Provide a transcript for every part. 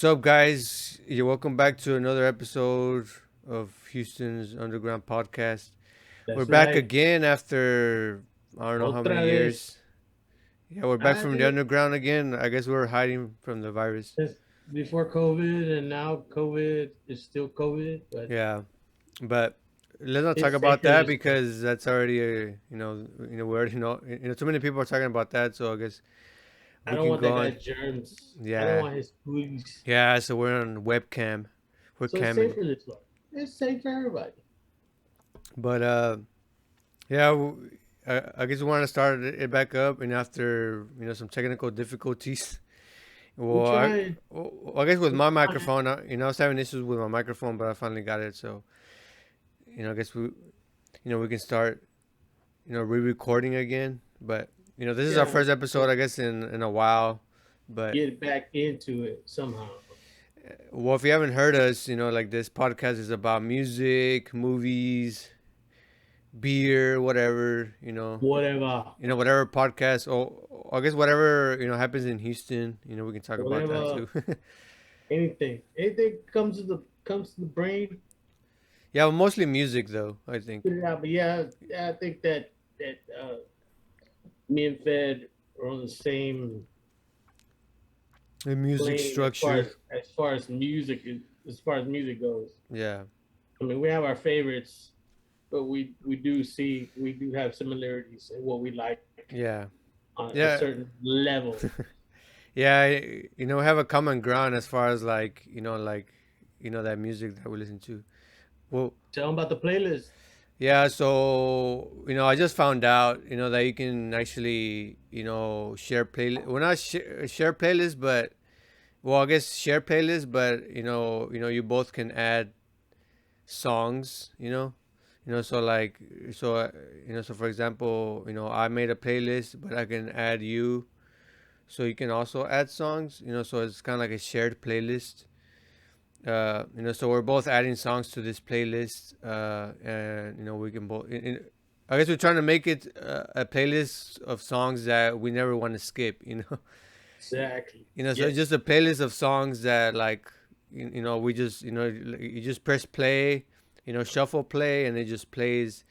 What's up, guys? You're welcome back to another episode of Houston's Underground Podcast. We're That's back right. again after I don't know how many Otra vez. years. Yeah, we're back I from the think underground again. I guess we were hiding from the virus. it's before COVID and now COVID is still COVID, but Yeah, but let's not talk it's about safer that this way. because that's already we already know. Too many people are talking about that, so I guess I we don't can want go that on. guy's germs. I don't Yeah, want his booties. yeah. So we're on webcam. We're So it's camming, safer this way. It's safe for everybody. but yeah, I guess we want to start it back up, and after some technical difficulties. We Well, tried. I guess with We my tried. microphone, I was having issues with my microphone, but I finally got it. So I guess we can start re-recording again. But this is our Yeah, first episode, I guess, in a while. But get back into it somehow. well, if you haven't heard us, like this podcast is about music, movies, beer, whatever. Whatever. Whatever podcast, or I guess whatever happens in Houston, we can talk about that Whatever. too. Anything. Anything comes to the brain. Yeah, well, mostly music though, I think. Put it out. But yeah, I think that me and Fed are on the same The music plane as far structure. as music goes. Yeah, I mean, we have our favorites, but we do have similarities in what we like yeah, on a yeah, certain level. yeah. We have a common ground as far as that music that we listen to. Well, Tell them about the playlist. yeah. So I just found out that you can actually share playlist. Well, not share playlist, but well, I guess share playlist, but you both can add songs. So like so for example, I made a playlist, but I can add you, so you can also add songs. So it's kind of like a shared playlist. So we're both adding songs to this playlist, and we can both. I guess we're trying to make it a playlist of songs that we never want to skip. Exactly. So it's Yes. just a playlist of songs that like we just you just press play, shuffle play, and it just plays,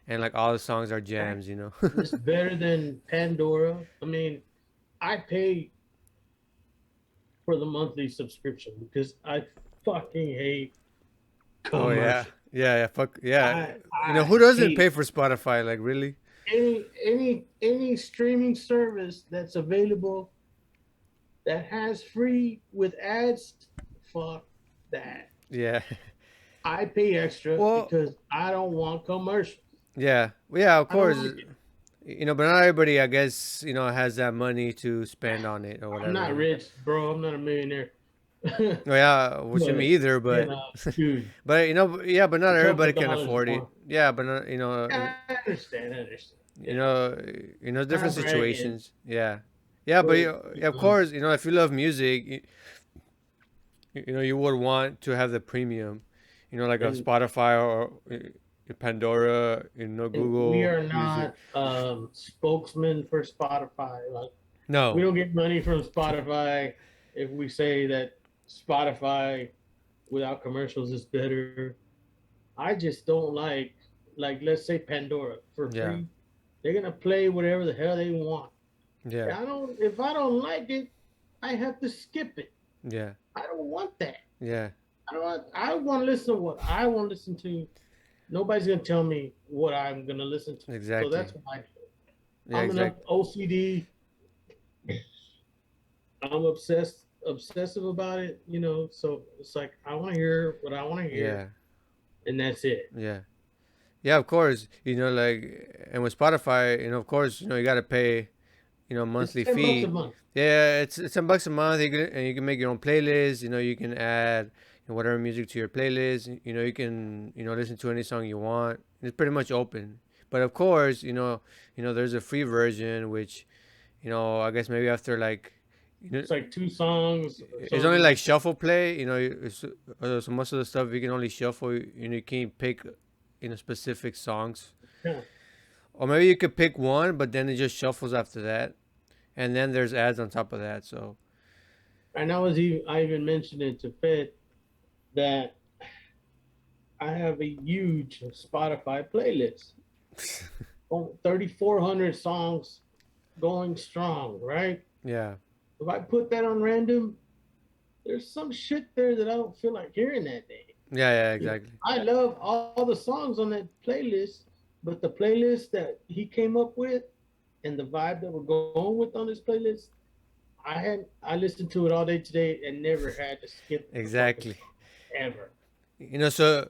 and like all the songs are Right. jams. It's better than Pandora. I mean, I pay for the monthly subscription because I fucking hate Oh yeah, commercials. yeah. Fuck yeah. I Who doesn't hate pay for Spotify? Like really? any streaming service that's available that has free with ads. Fuck that. Yeah. I pay extra Well, because I don't want commercials. yeah, well, yeah. Of I don't course, like it. but not everybody, I guess, has that money to spend on it or I'm whatever. not rich, bro. I'm not a millionaire. Oh yeah, which me But either, but dude, but yeah, but not a couple everybody of can dollars afford it. more. Yeah, but not, I understand. I understand. you Yeah, know, different not bragging, situations. Yeah, yeah, but but yeah, of course, if you love music, you would want to have the premium, like a and Spotify or Pandora, we Google are Music. not spokesmen for Spotify. Like we No, don't get money from Spotify if we say that Spotify without commercials is better. I just don't like let's say Pandora for yeah, free. They're gonna play whatever the hell they want. yeah, I don't if I don't like it, I have to skip it. yeah, I don't want that. yeah, I want to listen to what I want to listen to. Nobody's gonna tell me what I'm gonna listen to. So exactly. that's why Yeah, I'm an exactly. OCD. I'm obsessive about it. So it's like I want to hear what I want to hear, Yeah, and that's it. yeah, yeah. Of course, and with Spotify, of course, you gotta pay, It's monthly $10 a fee. month. Yeah, it's $10 a month. And you can make your own playlist. You can add whatever music to your playlist. You can listen to any song you want. It's pretty much open. But of course, there's a free version, which I guess maybe after like you know It's like two songs or it's only something like like that. shuffle play. So most of the stuff you can only shuffle. You can't pick specific songs, Yeah. or maybe you could pick one, but then it just shuffles after that, and then there's ads on top of that. So and I even mentioned it to Fed that I have a huge Spotify playlist, 3,400 songs going strong, right? Yeah. If I put that on random, there's some shit there that I don't feel like hearing that day. Yeah, yeah, You know, exactly. I love all the songs on that playlist, but the playlist that he came up with and the vibe that we're going with on this playlist, I listened to it all day today and never had to skip a fucking Exactly. song ever. So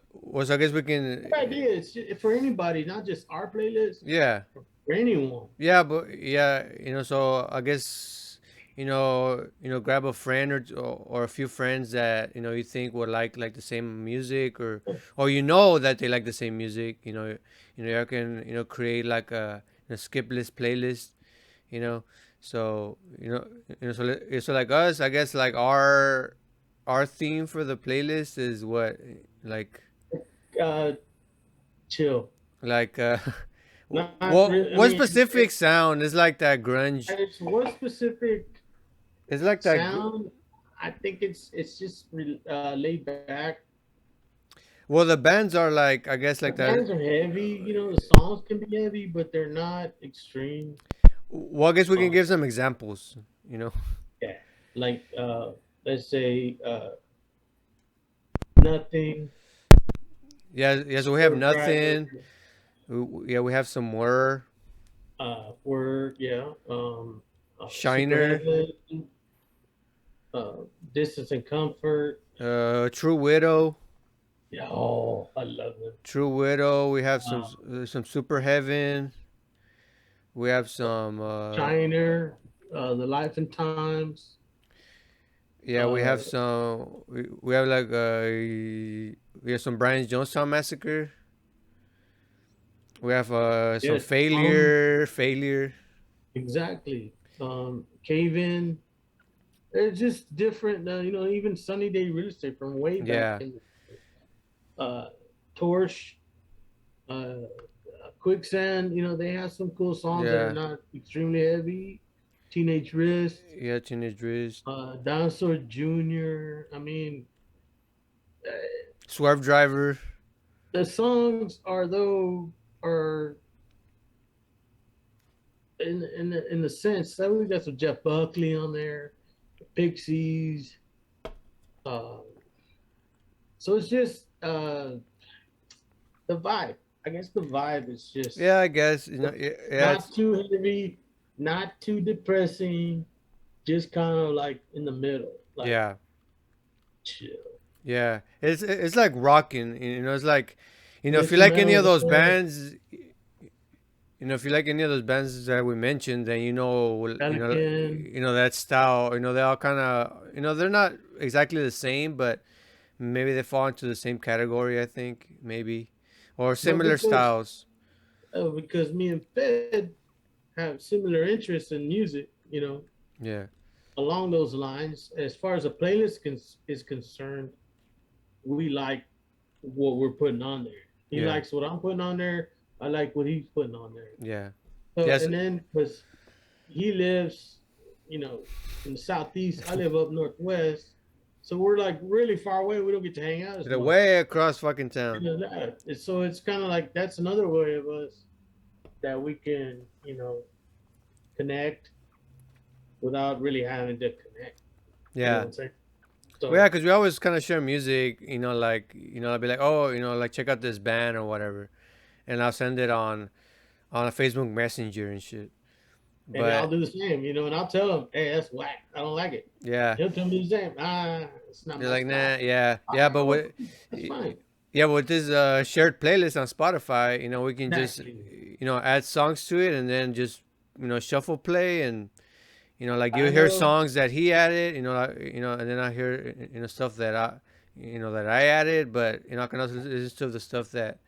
I guess we can, Good idea. It's just, for anybody, not just our playlist, yeah. for anyone. Yeah, but yeah, so I guess grab a friend or a few friends that you think would like the same music, or that they like the same music. You can create like a skip list playlist. You know, so so like us, I guess like our theme for the playlist is what like Uh, chill. like Not really. I what mean, specific sound is like that grunge. it's one specific It's like that. sound. I think it's just laid back. Well, the bands are like, I guess, The like that. bands are heavy. You know, the songs can be heavy, but they're not extreme. Well, I guess we can Um, give some examples. You know. yeah, like let's say nothing. Yeah, yeah. So we have Screwdriver. nothing. Yeah, we have some whir, Word. Yeah. Super shiner, heaven. Uh, distance and comfort. true widow, Yeah. Oh, I love it. true widow. We have Uh, some super heaven. We have some. Shiner. The Life and Times. Yeah, we Uh, have some. We have like we have some Brian Jonestown massacre. We have some yes. Um. failure. Exactly. Cave in. It's just different. You know, even Sunny Day Real Estate from way back Yeah, in uh, Torch, uh, Quicksand. You know, they have some cool songs that are yeah, not extremely heavy. Teenage Wrist, yeah. Teenage Driz, Dinosaur Jr. I mean, uh, Swerve Driver. the songs are though are in the sense that we got some Jeff Buckley on there, Pixies. Uh, so it's just the vibe. I guess the vibe is just Yeah, I guess Yeah, yeah, not too heavy, not too depressing, just kind of like in the middle, like yeah, chill. yeah. It's like rocking. It's like, if you like any Instrumental of as those well. bands, if you like any of those bands that we mentioned, then Pelican. that style. They all kind of, they're not exactly the same, but maybe they fall into the same category. I think maybe, or But similar styles. because me and Fed have similar interests in music, you know, Yeah, along those lines. As far as a playlist is concerned, we like what we're putting on there. He yeah, likes what I'm putting on there. I like what he's putting on there. yeah. So, Yes, and then because he lives, you know, in the southeast, I live up northwest. So we're like really far away. We don't get to hang out as they're much. way across fucking You town. know that. So it's kind of like that's another way of us that we can, you know, connect without really having to connect. You know what Yeah. I'm saying? Well, yeah, So because we always kind of share music, like, I'll be like, oh, like, check out this band or whatever. And I'll send it on a Facebook Messenger and shit. and I'll But, do the same, you know, and I'll tell him, hey, that's whack. I don't like it. yeah, He'll tell me the same. It's not they're my like, nah, style. yeah. All Yeah, right, but well, with, that's fine. yeah, with this shared playlist on Spotify, we can just, Exactly. add songs to it and then just, shuffle play and, like you I hear know. songs that he added, and then I hear, stuff that I added, but, I can also listen to the stuff that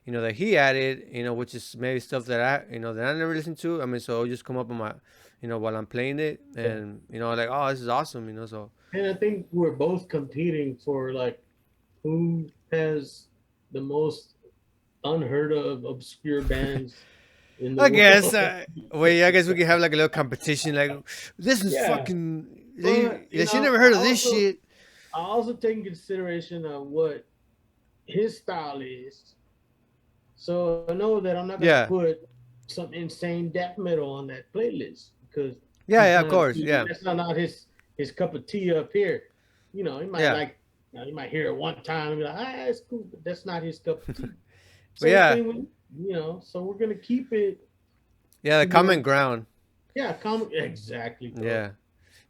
he added, which is maybe stuff that I never listened to. I mean, so it'll just come up on my, while I'm playing it, Yeah. and like, oh, this is awesome, so And I think we're both competing for like who has the most unheard of obscure bands in the I guess, world. well, yeah, I guess we can have like a little competition, like this is Yeah. fucking. But you She know, never heard of this shit. I also take in consideration of what his style is. So I know that I'm not gonna Yeah, put some insane death metal on that playlist because yeah, he's yeah. Of not. course, yeah, That's not his cup of tea up here. You know, he might yeah. like. You might hear it one time and be like, it's cool, but that's not his cup of tea. But Same yeah, thing with so we're gonna keep it yeah. The to where, common ground. yeah, come exactly, bro. Yeah,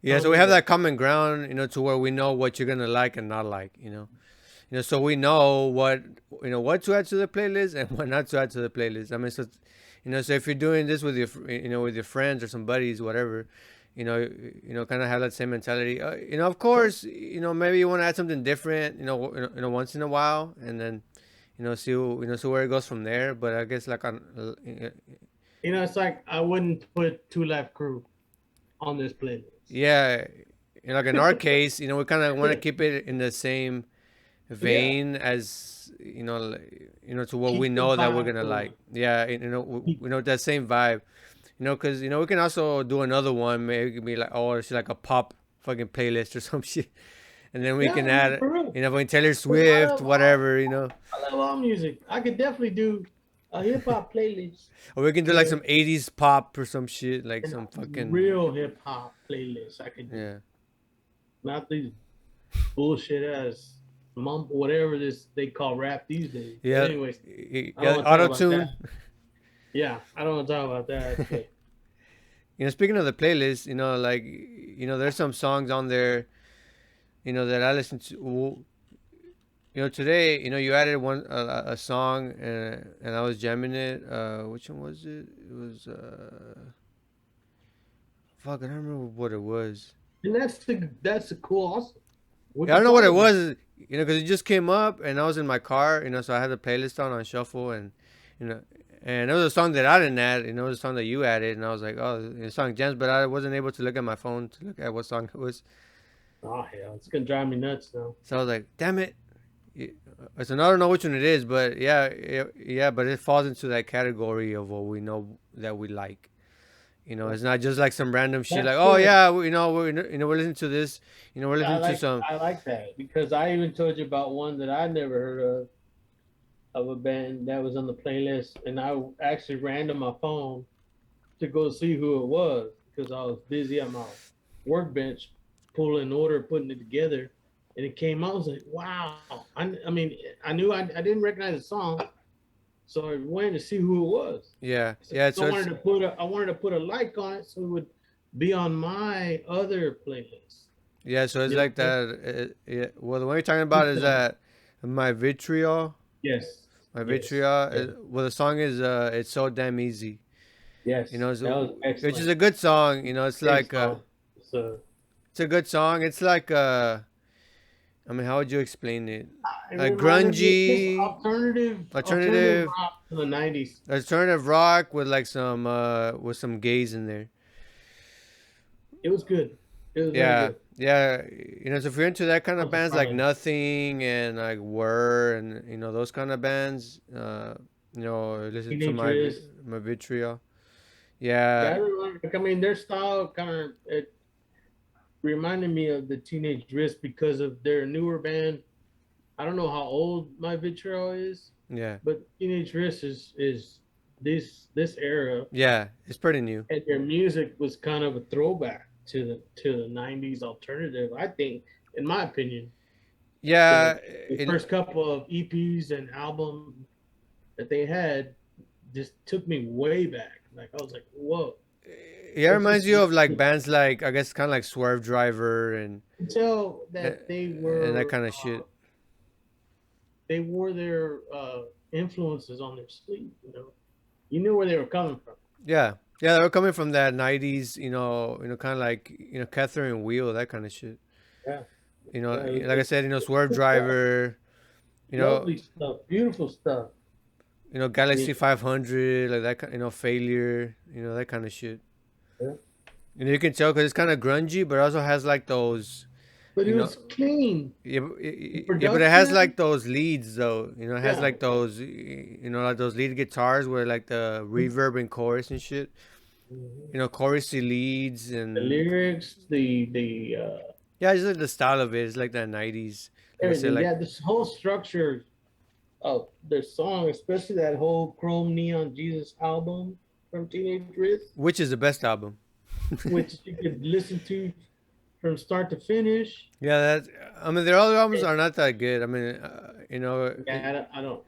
yeah. So we Common have ground. that common ground, to where we know what you're gonna like and not like. So we know what to add to the playlist and what not to add to the playlist. I mean, so if you're doing this with with your friends or some buddies, whatever, kind of have that same mentality. Of course, maybe you want to add something different, once in a while, and then see where it goes from there. But I guess like on, It's like I wouldn't put Two Life Crew on this playlist. yeah, like in our case, we kind of want to keep it in the same Yeah, vein as to what we keep the know that we're vibe gonna going. like. Yeah, Keep, we know that same vibe. Because we can also do another one. Maybe it could be like, oh, it's like a pop fucking playlist or some shit, and then we yeah, can I mean, add, for real. fucking Taylor 'Cause Swift, whatever. I love all music. I could definitely do a hip hop playlist Or we can do like with some '80s pop or some shit, like and a some fucking real hip hop playlist. I could do yeah, not these bullshit ass mumble whatever this they call rap these days. But yeah, anyways, I don't yeah, want to talk auto about that. tune. Yeah, I don't want to talk about that. But Speaking of the playlist, like there's some songs on there, that I listen to. Today, you added a song, and I was jamming it. Which one was it? It was fuck. I don't remember what it was. and that's the cool also. We Yeah, I can don't know what talk it about it. was. Because it just came up, and I was in my car. So I had the playlist on shuffle, and you know, and it was a song that I didn't add. It was a song that you added, and I was like, oh, the song jams, but I wasn't able to look at my phone to look at what song it was. Oh hell, it's gonna drive me nuts now. So I was like, damn it. So I don't know which one it is, but yeah, but it falls into that category of what we know that we like. It's not just like some random shit like, That's oh good. yeah, we're listening to this, we're I listening to like some, I like that because I even told you about one that I never heard of a band that was on the playlist, and I actually ran to my phone to go see who it was because I was busy at my workbench pulling order, putting it together, and it came out. I was like, wow. I mean, I knew I didn't recognize the song, so I went to see who it was. yeah, So yeah. I So wanted it's to put I wanted to put a like on it so it would be on my other playlist. yeah, so it's You know like what I'm saying? that. Yeah. Well, the one you're talking about is that my vitriol, Yes, my yes, vitriol. yes, Well, the song is it's so damn easy. yes. That was Which is excellent. a good song. It's Great like song. So it's a good song. It's like I mean, how would you explain it? it Like reminded me of this grungy, alternative alternative, rock from the '90s. alternative rock with like some gays in there. It was good. It was very Yeah, good. yeah. So if you're into that kind of I'm bands like surprised. Nothing and like Whir and those kind of bands, listen to Teenage Risk. my Vitriol. Yeah, Yeah, I remember. I mean, their style kind of it reminded me of the Teenage Risk because of their newer band. I don't know how old my Vitriol is, yeah, but Teenage Risk is this era, yeah. It's pretty new. and their music was kind of a throwback to the '90s alternative. I think, in my opinion, the Yeah, the first couple of EPs and albums that they had just took me way back. Like I was like, whoa, yeah. It it's just reminds you of like bands like I guess kind of like Swerve Driver tell and that that kind of shit. they wore their influences on their sleeve. You knew where they were coming from. Yeah, yeah. They were coming from that '90s, kind of like Catherine Wheel, that kind of shit. Yeah, Like I said, Swerve good stuff, Driver, you know, lovely stuff, beautiful stuff. Yeah, Galaxy 500, like that, Failure, that kind of shit. yeah. You can tell because it's kind of grungy, but it also has like those, But you it know, was clean. yeah, The yeah, but it has production, like those leads though. It has yeah, like those, like those lead guitars where like the reverb and chorus and shit. Mhm. chorusy leads The and lyrics, the yeah, just like the style of it. It's like that '90s. Like I said, everything. like Yeah, this whole structure of their song, especially that whole Chrome Neon Jesus album from Teenage Wrist, which is the best album. which you could listen to from start to finish. Yeah, that. I mean, their other albums And are not that good. I mean, yeah, I don't.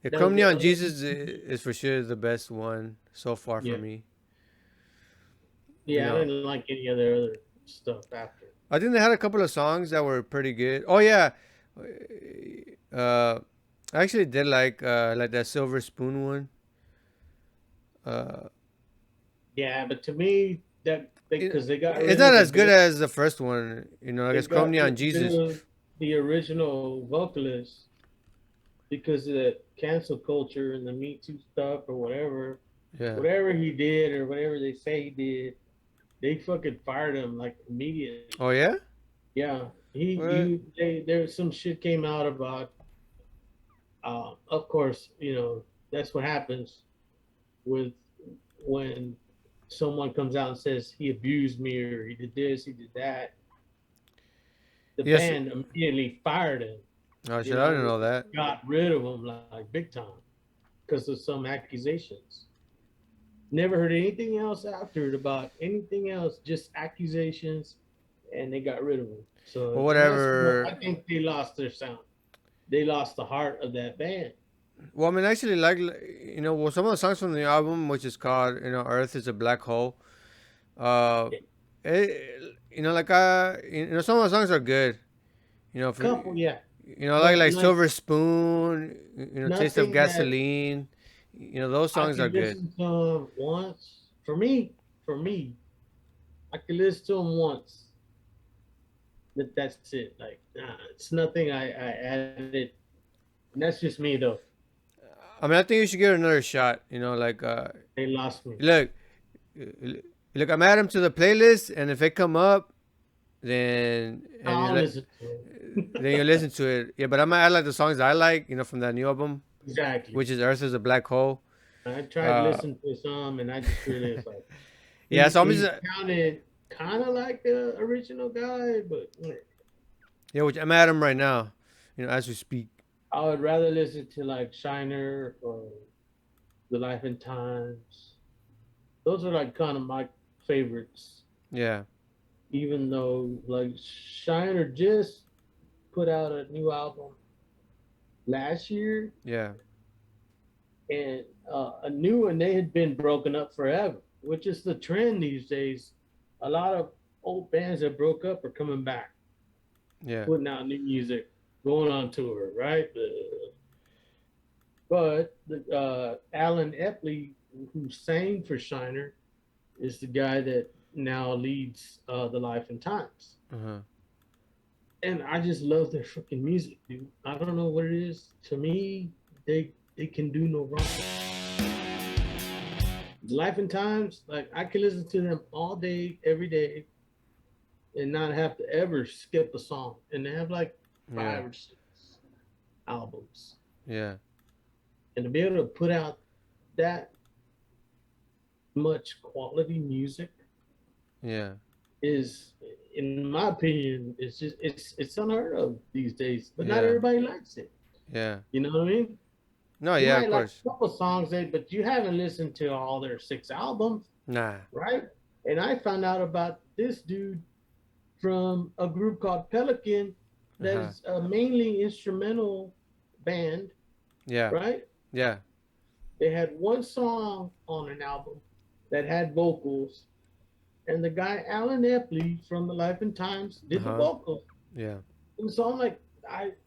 the The, Chrome the Neon other, Jesus is for sure the best one so far for yeah, me. You yeah, I know, didn't like any of their other stuff after. I think they had a couple of songs that were pretty good. Oh yeah, uh, I actually did like that Silver Spoon one. Uh, Yeah, but to me, that because they got it's rid not of as good as the first one. I they guess Chrome got Neon rid Jesus. of the original vocalist because of the cancel culture and the Me Too stuff or whatever. Yeah. Whatever he did or whatever they say he did, they fucking fired him like immediately. Oh yeah. Yeah, What? there some shit came out about. Of course, that's what happens with when someone comes out and says he abused me or he did this, he did that. The Yes. band immediately fired him. Oh shit! I didn't know They that. got rid of him like big time because of some accusations. Never heard anything else after it about anything else, just accusations, and they got rid of him. Well, So, and that's what I whatever. think they lost their sound. They lost the heart of that band. Well, I mean, actually, well, some of the songs from the album, which is called, Earth is a Black Hole. Uh, A some of the songs are good. For couple, yeah, like but Silver Spoon, Taste of nothing that Gasoline. Those I songs are could good. listen to them once. For me, I could listen to them once. That's it. Like, nah, it's nothing I added. And that's just me though. I mean, I think you should give it another shot. They lost me. Look, look, I'm add them to the playlist, and if they come up, I'll listen to then you listen to it. Yeah, but I'm gonna add like the songs I like, from that new album, exactly. which is Earth is a Black Hole. I tried to Uh, listen to some, and I just realized like yeah, so I'm he just sounded kind of like the original guy, but yeah, which I'm at him right now, as we speak. I would rather listen to like Shiner or The Life and Times. Those are like kind of my favorites. Yeah, Even though like Shiner just put out a new album last year, yeah, and a new one they had been broken up forever, which is the trend these days. A lot of old bands that broke up are coming back, yeah. putting out new music, going on tour, right? But Alan Epley, who sang for Shiner, is the guy that now leads the Life and Times. Uh huh. And I just love their freaking music, dude. I don't know what it is. To me, they can do no wrong. Life and Times, like I can listen to them all day, every day, and not have to ever skip a song. And they have like Yeah, 5 or 6 albums. yeah, And to be able to put out that much quality music yeah, is, in my opinion, it's unheard of these days. But not yeah, everybody likes it. yeah. You know what I mean? No, You yeah, of might like course. a couple songs, but you haven't listened to all their 6 albums, Nah. right? And I found out about this dude from a group called Pelican Uh that huh. is a mainly instrumental band, Yeah, right? yeah. They had one song on an album that had vocals, and the guy Alan Epley from the Life and Times Uh did the huh. vocals. Yeah. And so I'm like,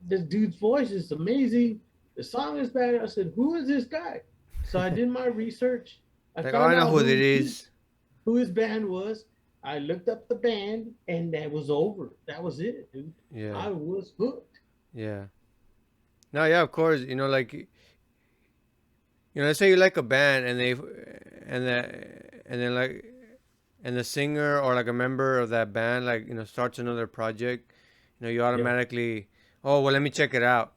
this dude's voice is amazing. The song is bad. I said, who is this guy? So I did my research. I Like, oh, I found know out who it is. who his band was. I looked up the band, and that was over. That was it, dude. Yeah, I was hooked. yeah. No, yeah, of course. Let's say you like a band and then like and the singer or like a member of that band like starts another project, you Yeah, automatically, oh well, let me check it out.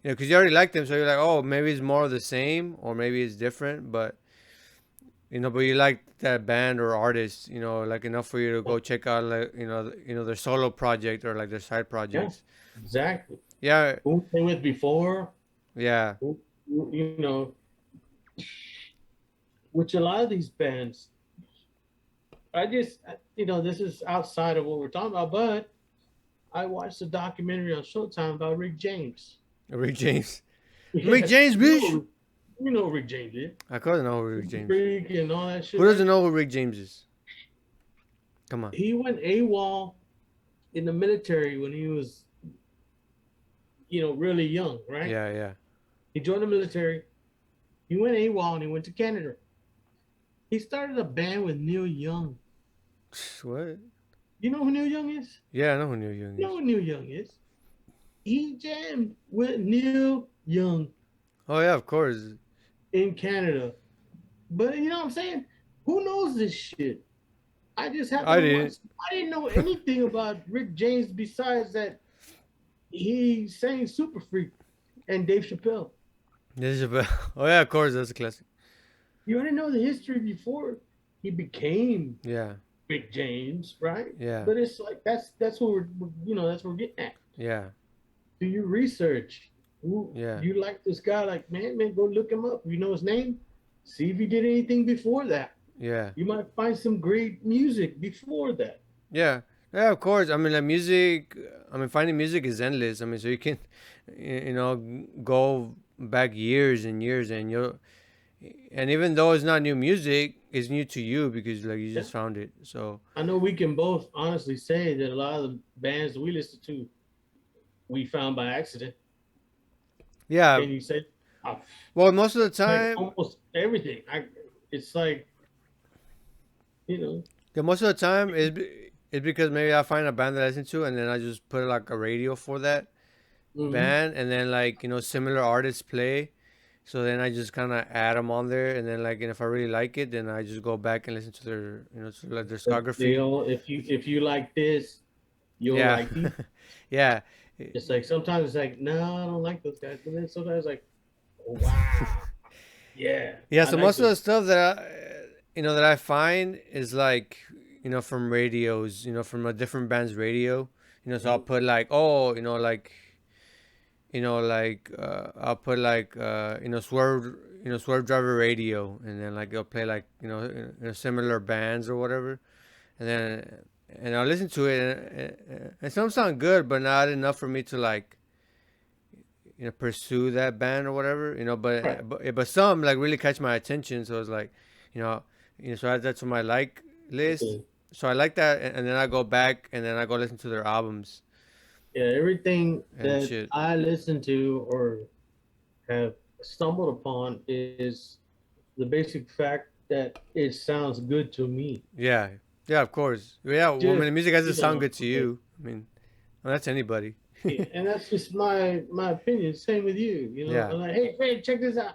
Because you already like them, so you're like, oh, maybe it's more of the same or maybe it's different. But but you like that band or artist, like enough for you to go check out, like, their solo project or like their side Yeah, projects. exactly. Yeah, Who they with before? yeah, You know, which a lot of these bands, this is outside of what we're talking about, but I watched a documentary on Showtime about Rick James. Rick James. Rick Yes, James, bitch. you know Rick James is. I couldn't know who Rick Super James. Freak and all that Who shit, doesn't right? know who Rick James is? Come on. He went AWOL in the military when he was, really young, right? Yeah, yeah. He joined the military. He went AWOL and he went to Canada. He started a band with Neil Young. What? You know who Neil Young is? Yeah, I know who Neil Young You is. know who Neil Young is? He jammed with Neil Young Oh yeah, of course. in Canada. But you know what I'm saying? Who knows this shit? I just happened I to watch. didn't. I didn't know anything about Rick James besides that he sang Super Freak and Dave Chappelle. This is about. Oh yeah, of course. That's a classic. You already know the history before he became Yeah, Rick James, right? yeah, But it's like that's what that's what we're getting at. yeah, Do you research? Who yeah, you like this guy? Like man, go look him up. You know his name. See if he did anything before that. yeah, You might find some great music before that. yeah. Yeah, of course. I mean, like music. I mean, finding music is endless. I mean, so you can, go back years and years, and even though it's not new music, it's new to you because like you Yeah. just found it. So I know we can both honestly say that a lot of the bands we listen to, we found by accident. yeah. And you said, oh, Well, most of the like time, almost everything. It's like, you know, yeah, most of the time it's because maybe I find a band that I listen to, and then I just put like a radio for that hmm band, and then like similar artists play. So then I just kind of add them on there, and then like, and if I really like it, then I just go back and listen to their, to like their discography. if you like this, you'll Yeah, like these. yeah, It's like sometimes it's like, no, I don't like those guys. But then sometimes it's like, oh, wow, yeah, yeah. I So like most of those. the stuff that I find is like, from radios, from a different band's radio. So I'll Mhm. put like, oh, like I'll put like Swerve Driver Radio, and then like I'll play like similar bands or whatever, and then I'll listen to it, and some sound good, but not enough for me to like pursue that band or whatever, Right. but some like really catch my attention, so it's like, you know so I add that to my like list. Okay. So I like that, and then I go back and then I go listen to their albums Yeah, everything and that shit. I listen to or have stumbled upon is the basic fact that it sounds good to me. Yeah, yeah, of course. Yeah, well, I mean, Just the music has to sound good to okay, you. I mean, well, that's anybody. yeah, and that's just my opinion. Same with you. Yeah, I'm like, hey, Fred, check this out.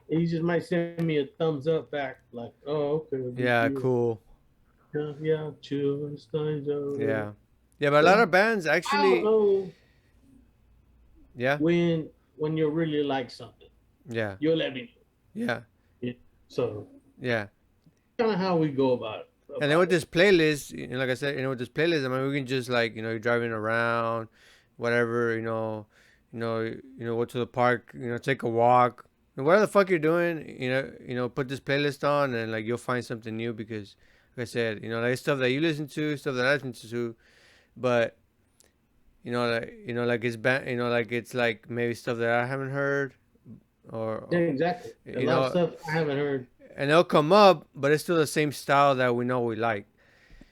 And you just might send me a thumbs up back, like, oh, okay, good yeah, deal. cool. Yeah, yeah, chill, Steins over. Yeah, yeah, but a lot But of bands I don't actually. know Yeah, when you really like something. yeah, You'll let me know. yeah, Yeah. So yeah. kind of how we go about And then with it. this playlist, like I said, with this playlist, I mean, we can just like, you're driving around, whatever, go to the park, take a walk, and whatever the fuck you're doing, put this playlist on, and like you'll find something new because, like I said, like stuff that you listen to, stuff that I listen to, but like it's like it's like maybe stuff that I haven't heard, Yeah, or exactly. A you lot of know, stuff I haven't heard. and it'll come up, but it's still the same style that we know we like.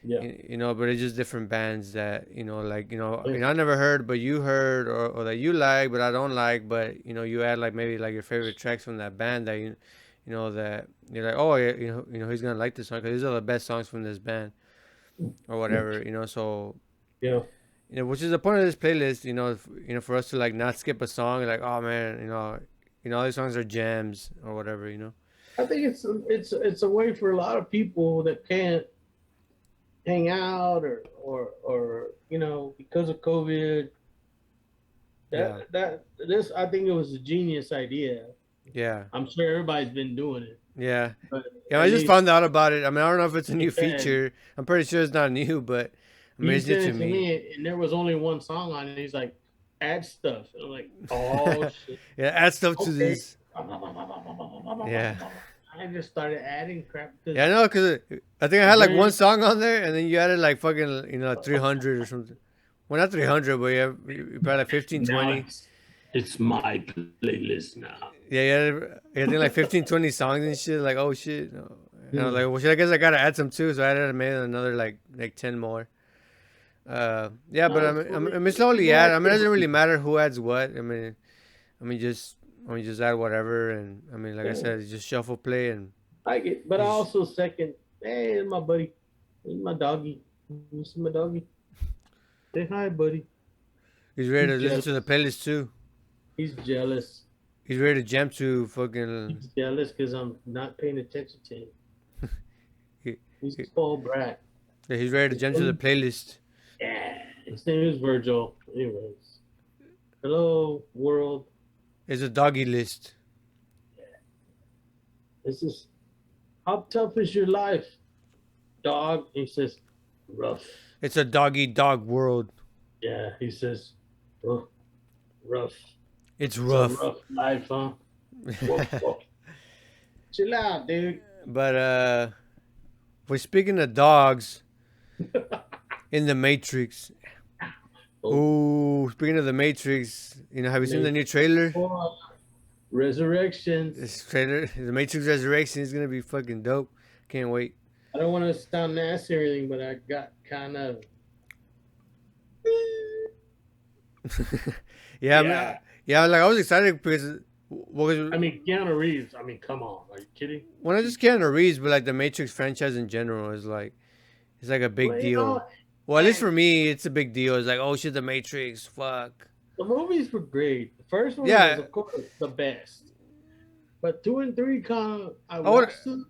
Yeah. But it's just different bands that like Yeah. I never heard, but you heard, or that you like, but I don't like, but you add like maybe like your favorite tracks from that band that that you're like, oh yeah, he's gonna like this song because these are the best songs from this band or whatever, so Yeah. which is the point of this playlist, for us to like not skip a song, like, oh man, all these songs are gems or whatever. I think it's a way for a lot of people that can't hang out or because of COVID. Yeah, That this I think it was a genius idea. yeah, I'm sure everybody's been doing it. Yeah. But Yeah, at I just least found out about it. I mean, I don't know if it's a he new said feature. I'm pretty sure it's not new, but I mean, he it's new sent to it to me. me, and there was only one song on it. He's like, add stuff. And I'm like, oh shit, Yeah, add stuff to okay. this. Yeah. I just started adding crap Yeah, because I know, because I think I had like one very song on there, and then you added like fucking, 300 or something. Well, not 300, but yeah, you probably like 15, now 20. it's my playlist now. Yeah, yeah, I think like 15, 20 songs and shit. Like, oh shit. No. And I was Hmm. like, well, shit, I guess I gotta add some too. So I added made another like 10 more. Yeah, but No, it's cool. I mean, You slowly know, add. I I mean, it can doesn't really breathe. matter who adds what. I mean, just, just add whatever. And I mean, like I Yeah, said, just shuffle play and I get, but I you just, also second. Hey, it's my buddy. It's my doggy. You see my doggy? Say hi, buddy. he's ready He's to listen to the jealous. playlist too. He's jealous. He's ready to jam to fucking. He's jealous because I'm not paying attention to him. He, He's a he, spoiled brat. yeah, he's ready to His jump to the name, playlist. yeah, his name is Virgil. Anyways, hello world. It's a doggy list. This is how tough is your life, dog? He says, rough. It's a doggy dog world. Yeah, he says, oh, rough. It's It's a rough. rough life, huh? Woof, woof. Chill out, dude. But we're speaking of dogs in the Matrix. Oh, Ooh, speaking of the Matrix, have you seen the Matrix new trailer? 4, Resurrections. This trailer, the Matrix Resurrection is gonna be fucking dope. Can't wait. I don't want to sound nasty or anything, but I got kind of. Yeah, I mean, Yeah. yeah, like I was excited because I mean, Keanu Reeves. I mean, come on. Are you kidding? when I just Keanu Reeves, but like the Matrix franchise in general is like it's like a big Well, deal. Well, at least and for me, it's a big deal. It's like, oh shit, the Matrix, fuck. the movies were great. The first one was, Yeah, of course, the best. But 2 and 3 kind of, I I would. watched them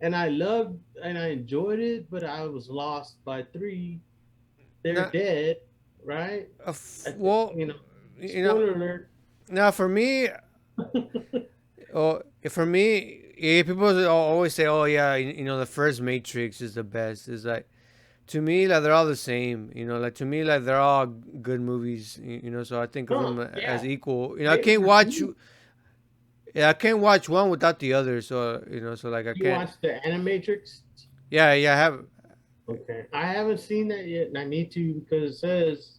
and I loved and I enjoyed it, but I was lost by 3. They're Not, dead, right? well, You know, you know, spoiler alert. now for me, oh, for me, yeah, people always say, oh yeah, the first Matrix is the best. It's like to me, like they're all the same. Like to me, like they're all good movies. So I think of them Oh, as yeah, equal. I they can't were watch. good. Yeah, I can't watch one without the other. So so like I You can't. watched the Animatrix? Yeah, yeah, I have. Okay. I haven't seen that yet, and I need to because it says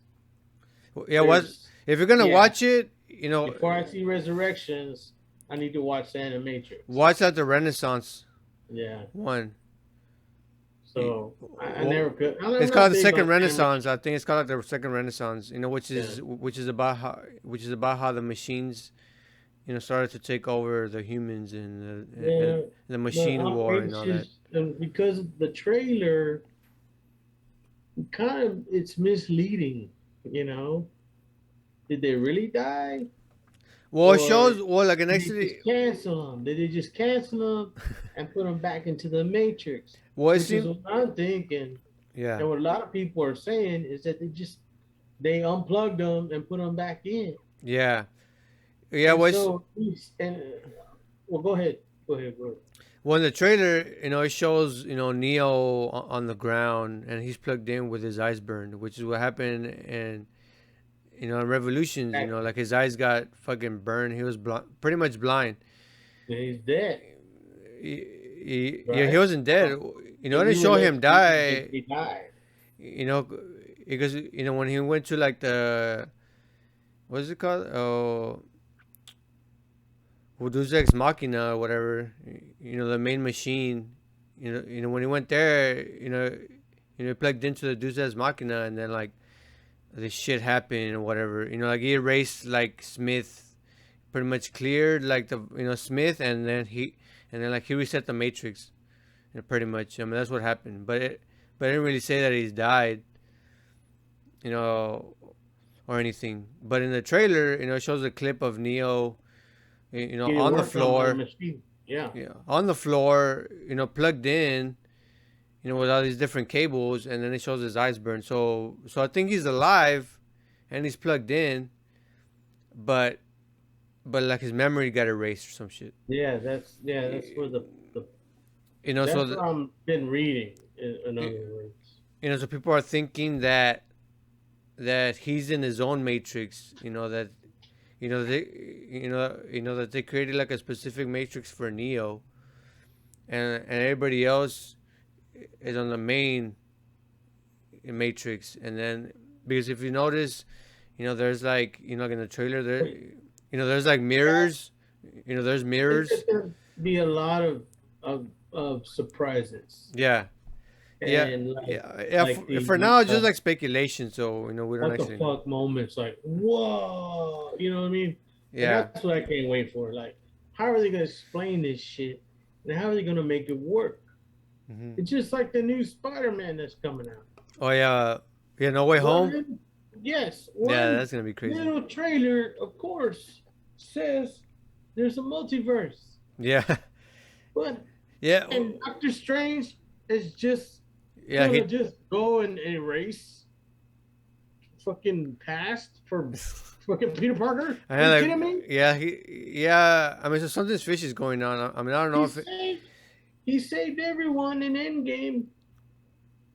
Yeah, what there's, if you're gonna yeah, watch it? before I see Resurrections, I need to watch the Animatrix. Watch out the Renaissance Yeah. one. So I Well, never could. I'm it's not called the big Second on Renaissance. animation. I think it's called like the Second Renaissance. Yeah. Which is about how the machines started to take over the humans and Yeah. the But machine I'm war and all that. anxious because the trailer kind of it's misleading, you know. Did they really die? Well, it Or shows well like an did they actually just cancel them? Did they just cancel them and put them back into the Matrix? well it Which is seemed what I'm thinking. yeah And what a lot of people are saying is that they unplugged them and put them back in. yeah yeah And was so and well, go ahead, go ahead, go ahead. well in the trailer it shows Neo on the ground and he's plugged in with his eyes burned, which is what happened in Revolutions. Exactly. Like his eyes got fucking burned. He was pretty much blind. And he's dead, Yeah, he right? wasn't dead. I And didn't we were show led him to believe that die. he died. You know, because when he went to like the what's it called? Oh, Deus Ex Machina or whatever. The main machine. When he went there, he plugged into the Deus Ex Machina, and then like this shit happened or whatever. Like he erased like Smith, pretty much cleared like the Smith, and then like he reset the Matrix. Pretty much. I mean that's what happened, but I didn't really say that he's died, you know, or anything. But in the trailer, it shows a clip of Neo, Getting on the work on the floor, machine. Yeah. on the floor, plugged in, with all these different cables, and then it shows his eyes burned. So I think he's alive, and he's plugged in, but but like his memory got erased or some shit. Yeah, that's where the You know, so that's what I'm been reading. In other words, so people are thinking that he's in his own matrix. That that they created like a specific matrix for Neo, and everybody else is on the main matrix. And then, because if you notice, there's like, like in the trailer there, there's like mirrors. There's I think mirrors. there's gonna be a lot of surprises Yeah, yeah, and yeah. like For the now, it's just like speculation. So we don't what the actually know. fuck moments, like whoa, you know what I mean? And Yeah. that's what I can't wait for. Like, how are they gonna explain this shit, and how are they gonna make it work? Hmm. It's just like the new Spider-Man that's coming out. Oh yeah, yeah. No Way Home. One, yes, Yeah, one that's gonna be crazy. little trailer, of course, says there's a multiverse, Yeah, but yeah, and Doctor Strange is just yeah. gonna He. just go and erase fucking past for fucking Peter Parker. I Are had you like, kidding me? yeah, yeah. I mean, so something's fishy is going on. I mean, I don't know He if it. saved he saved everyone in Endgame.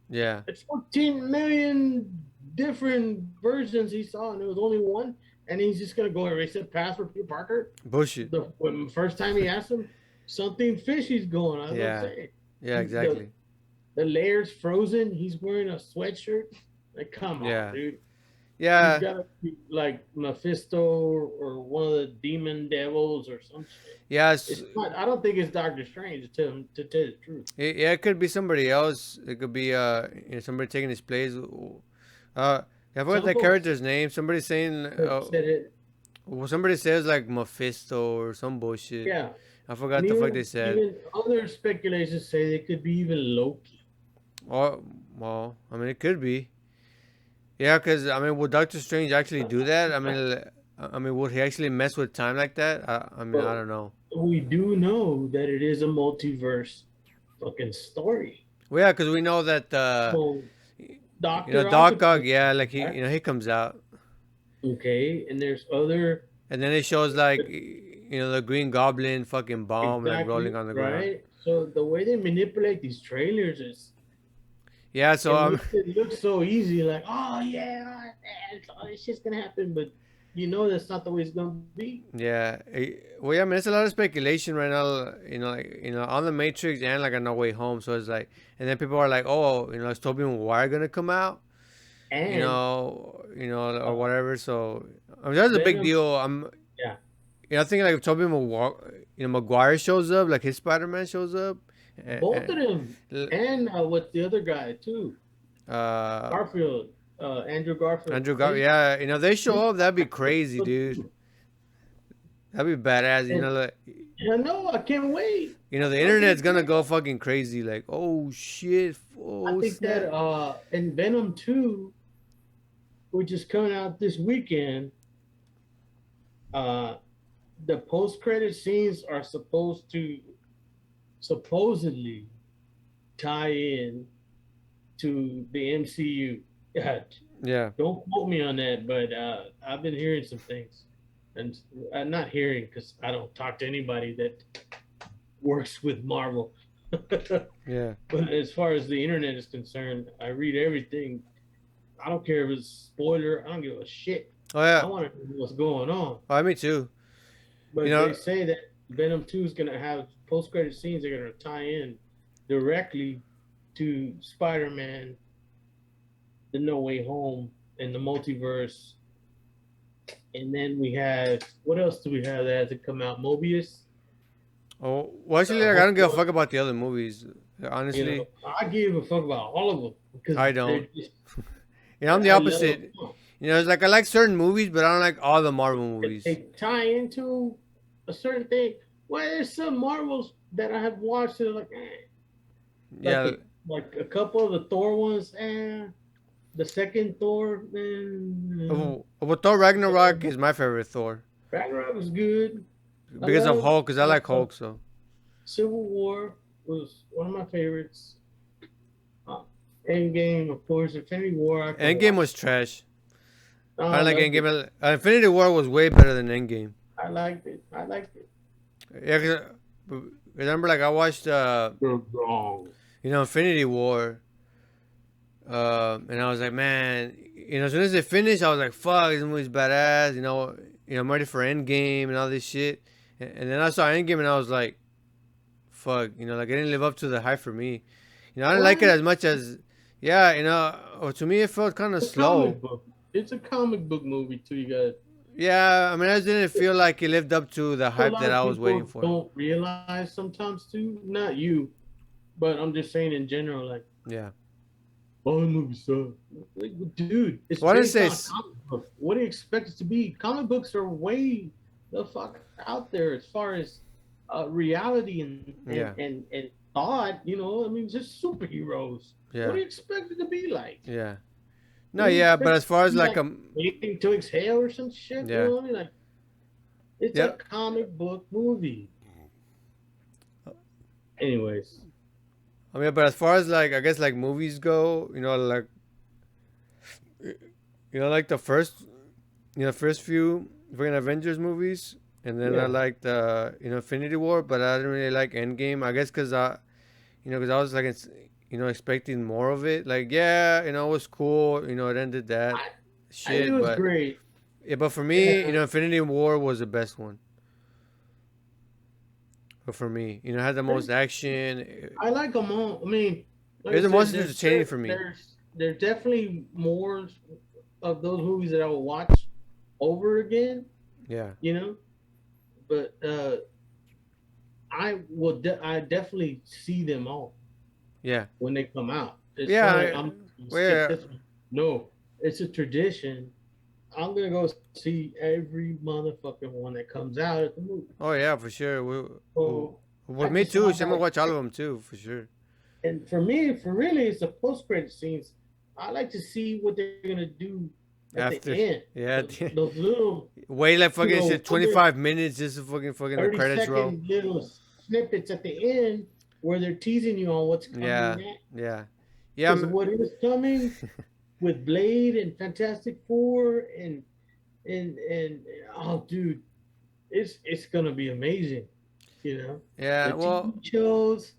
Yeah, It's 14 million different versions he saw, and there was only one. And he's just gonna go erase it past for Peter Parker. bullshit. When first time he asked him, something fishy's going on. That's what I'm Yeah, saying. yeah, The exactly. the layers frozen. He's wearing a sweatshirt. Like, come on, Yeah, dude. He's yeah, got to be like Mephisto or one of the demon devils or some shit. yeah. It's not. I don't think it's Doctor Strange to tell the truth. Yeah, it could be somebody else. It could be somebody taking his place. Uh, I forgot Some that folks character's name. Somebody saying have said it. well, somebody says like Mephisto or some bullshit. Yeah, I and forgot the fuck they said. even other speculations say it could be even Loki. Oh, well, I mean, it could be. Yeah, because I mean, would Doctor Strange actually do that? I mean, would he actually mess with time like that? I mean, I But don't know. we do know that it is a multiverse fucking story. Well, yeah, because we know that So Doctor Doc Octopus, Ock, yeah, like right? he comes out, Okay, and there's other and then it shows like the Green Goblin fucking bomb like rolling exactly on the ground. right. So the way they manipulate these trailers is Yeah, so it makes it look so easy. Like, oh yeah, it's just gonna happen, but you know that's not the way it's gonna be. yeah, well, yeah, I mean, it's a lot of speculation right now. Like on the Matrix and like on No Way Home. So it's like, and then people are like, oh, is Tobey Maguire gonna come out? And Or uh, whatever. So I mean, that's a big Venom, deal. yeah, I think like if Tobey Maguire shows up, like his Spider Man shows up, both of them, and, and with the other guy too, uh, Garfield, Andrew Garfield. Andrew Gar, yeah, they show up, that'd be crazy, dude. And That'd be badass. Like, I know, I can't wait. the I internet's think gonna go fucking crazy. Like, oh shit, I oh think snap. that in Venom 2, which is coming out this weekend, uh the post credit scenes are supposed to supposedly tie in to the MCU. Yeah, Yeah, don't quote me on that, but I've been hearing some things, and I'm not hearing because I don't talk to anybody that works with Marvel. But yeah. as far as the internet is concerned, I read everything. I don't care if it's spoiler. I don't give a shit. Oh I yeah. want to know what's going on. Oh, me too. You But they know, say that Venom 2 is going to have post credit scenes that are going to tie in directly to Spider Man, the No Way Home, and the multiverse. And then we have, what else do we have that has to come out? Mobius. oh, well, actually, like, I don't give a fuck about the other movies. Honestly, I give a fuck about all of them because I they're don't. just, I'm the I love opposite. them. It's like I like certain movies, but I don't like all the Marvel movies. They tie into a certain thing. Well, there's some Marvels that I have watched that are like, like Yeah. a, like a couple of the Thor ones, the second Thor, But Thor Ragnarok is my favorite Thor Ragnarok was good. I because of love Hulk. Because I like Hulk. So Civil War was one of my favorites. Uh, Endgame, of course, Infinity War. I Endgame was trash. I I don't like loved it. Endgame. Infinity War was way better than Endgame. I liked it. I liked it. Yeah, 'cause, remember, like I watched, You're wrong. Infinity War, and I was like, man, as soon as it finished, I was like, fuck, this movie's badass. I'm ready for Endgame and all this shit. And then I saw Endgame, and I was like, fuck, like it didn't live up to the hype for me. I didn't like it What? as much as, yeah, to me it felt kind of A slow. comic book. It's a comic book movie too. You got. Yeah, I mean, I just didn't feel like it lived up to the A hype lot that of I was waiting people for. don't realize sometimes too. Not you, but I'm just saying in general. Like, Yeah. oh, the movie sucks. Like, dude, it's Well, I didn't based say, on a comic book. What do you expect it to be? Comic books are way the fuck out there as far as reality yeah, and thought. I mean, just superheroes. What yeah, do you expect it to be like? yeah. No, What do you yeah, but expect as it to far as be like, like? Anything to exhale or some shit? You yeah, know what I mean? Like, it's a yeah. comic book movie. Anyways, I mean, but as far as like, I guess like movies go, like, like the first, first few fucking Avengers movies, and then I yeah. liked, Infinity War, but I didn't really like Endgame. I guess because I was like, expecting more of it. Like, yeah, it was cool. It ended that I it shit, was but great. yeah, but for me, Yeah, Infinity War was the best one. But for me, it had the most action. I like them all. I mean, It like I was the said, most entertaining for me. there's definitely more of those movies that I will watch over again. Yeah, You know, but I definitely see them all yeah, when they come out. It's yeah. not like I'm gonna Well, skip yeah. this one. No, it's a tradition. I'm gonna go see every motherfucking one that comes out at the movies. Oh yeah, for sure. So With I me just too. want So I'm gonna that. watch all of them too, for sure. And for me, for really, it's the post credit scenes. I like to see what they're gonna do at the After, end. yeah, Those little, wait like fucking shit, under 25 minutes just to fucking the 30 credits roll. second little snippets at the end where they're teasing you on what's coming Yeah, next. yeah, yeah. Because what is coming with Blade and Fantastic Four and oh, dude, it's gonna be amazing. Yeah. The TV Well, shows,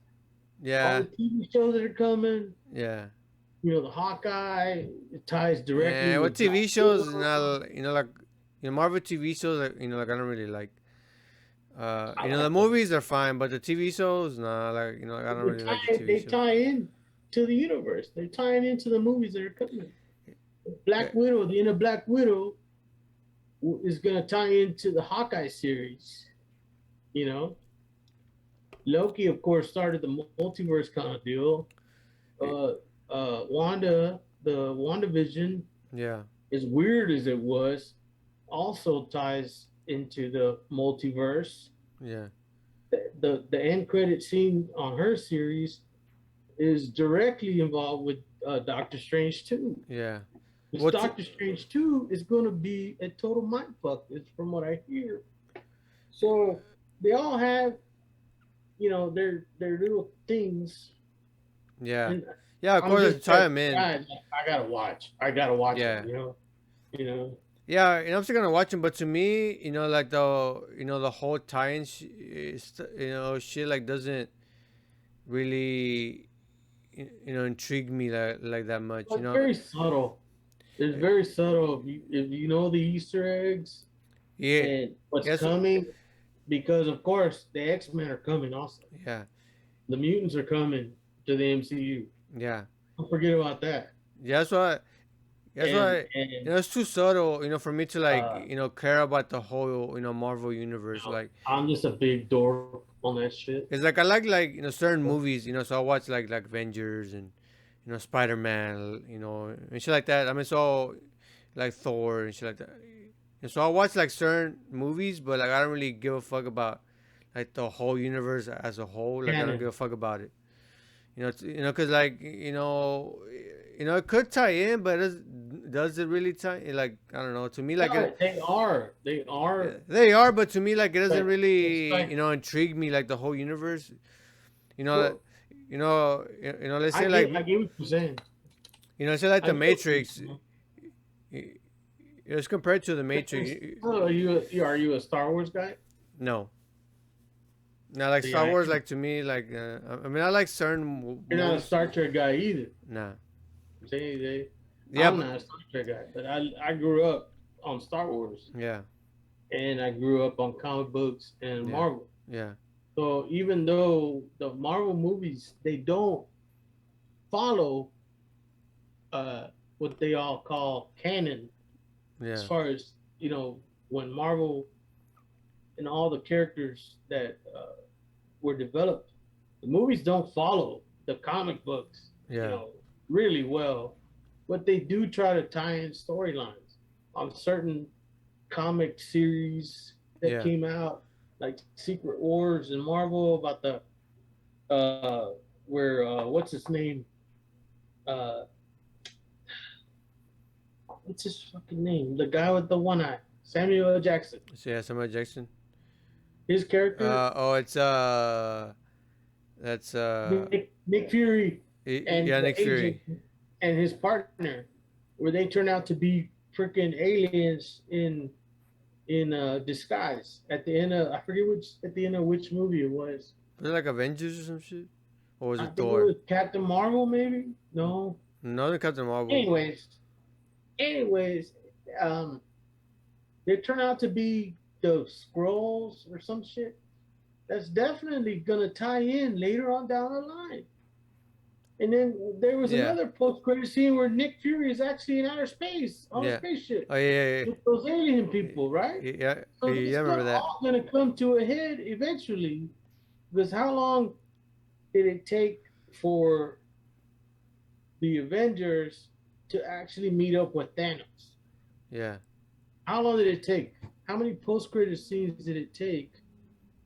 all yeah, the TV shows that are coming. yeah. The Hawkeye, it ties directly Yeah. What with Black TV shows? Widow. Like Marvel TV shows. Like like I don't really like. I The like them. movies are fine, but the TV shows, nah. Like like I don't really like the TV They shows. tie in to the universe. They're tying into the movies that are coming. Yeah. Black Widow, the end of Black Widow is gonna tie into the Hawkeye series. You know, Loki, of course, started the multiverse kind of deal. Uh, the WandaVision, Yeah. as weird as it was, also ties into the multiverse. Yeah. The end credit scene on her series is directly involved with Doctor Strange 2. Yeah. This What's Doctor Strange 2 is going to be a total mindfuck, it's from what I hear. So they all have, their little things. yeah. And Yeah, of I'm course, just tie that them in. guy. I gotta watch. I gotta watch them. Yeah. You know. Yeah, I'm still gonna watch them, but to me, like the whole tie-in, shit like doesn't really, intrigue me like that much. But it's very subtle. It's very subtle. If you know the Easter eggs Yeah, and what's yes, coming, because of course the X-Men are coming also. yeah, The mutants are coming to the MCU. yeah, Don't forget about that. yeah. That's why, And it's too subtle, for me to like, uh, care about the whole, Marvel universe. Like, I'm just a big dork on that shit. it's like I like certain movies, so I watch like Avengers and Spider Man, and shit like that. I mean, so like Thor and shit like that. And so I watch like certain movies, but like I don't really give a fuck about like the whole universe as a whole. Like I don't give Canon. a fuck about it. Cause like it could tie in, but does it really tie? Like I don't know. To me, like Yeah, they are. They are. they are, but to me, like it doesn't But it's really like, intrigue me like the whole universe. You know that well, let's say like I get what you're saying. say like I the get what you're Matrix. saying. It's compared to the Matrix. Oh, are you a Star Wars guy? No, now like See, Star I Wars, am. like to me, like I mean, I like certain You're not a movies. Star Trek guy either. Nah, See, yeah, I'm but not a Star Trek guy, but I grew up on Star Wars, yeah, and I grew up on comic books and yeah, Marvel. yeah, So even though the Marvel movies they don't follow uh, what they all call canon, as yeah, far as when Marvel and all the characters that were developed, the movies don't follow the comic books, yeah, really well, but they do try to tie in storylines on certain comic series that yeah. came out, like Secret Wars and Marvel about the where what's his name? Uh, what's his fucking name? The guy with the one eye, Samuel L. Jackson. So yeah, Samuel Jackson. His character, Oh, it's that's Nick Fury, and yeah, the Nick agent Fury. and his partner, where they turn out to be freaking aliens in disguise at the end of I forget which at the end of which movie it was. Was it like Avengers or some shit? Or was I it think it Thor? was Captain Marvel, maybe. No. No, the Captain Marvel. Anyways, anyways, um, they turn out to be the scrolls or some shit. That's definitely gonna tie in later on down the line. And then there was Yeah, another post-credit scene where Nick Fury is actually in outer space on a yeah. spaceship Oh yeah, with those alien yeah, people, right? yeah, yeah. So Yeah, this I is remember that. all gonna come to a head eventually. Because how long did it take for the Avengers to actually meet up with Thanos? Yeah, How long did it take? How many post-credit scenes did it take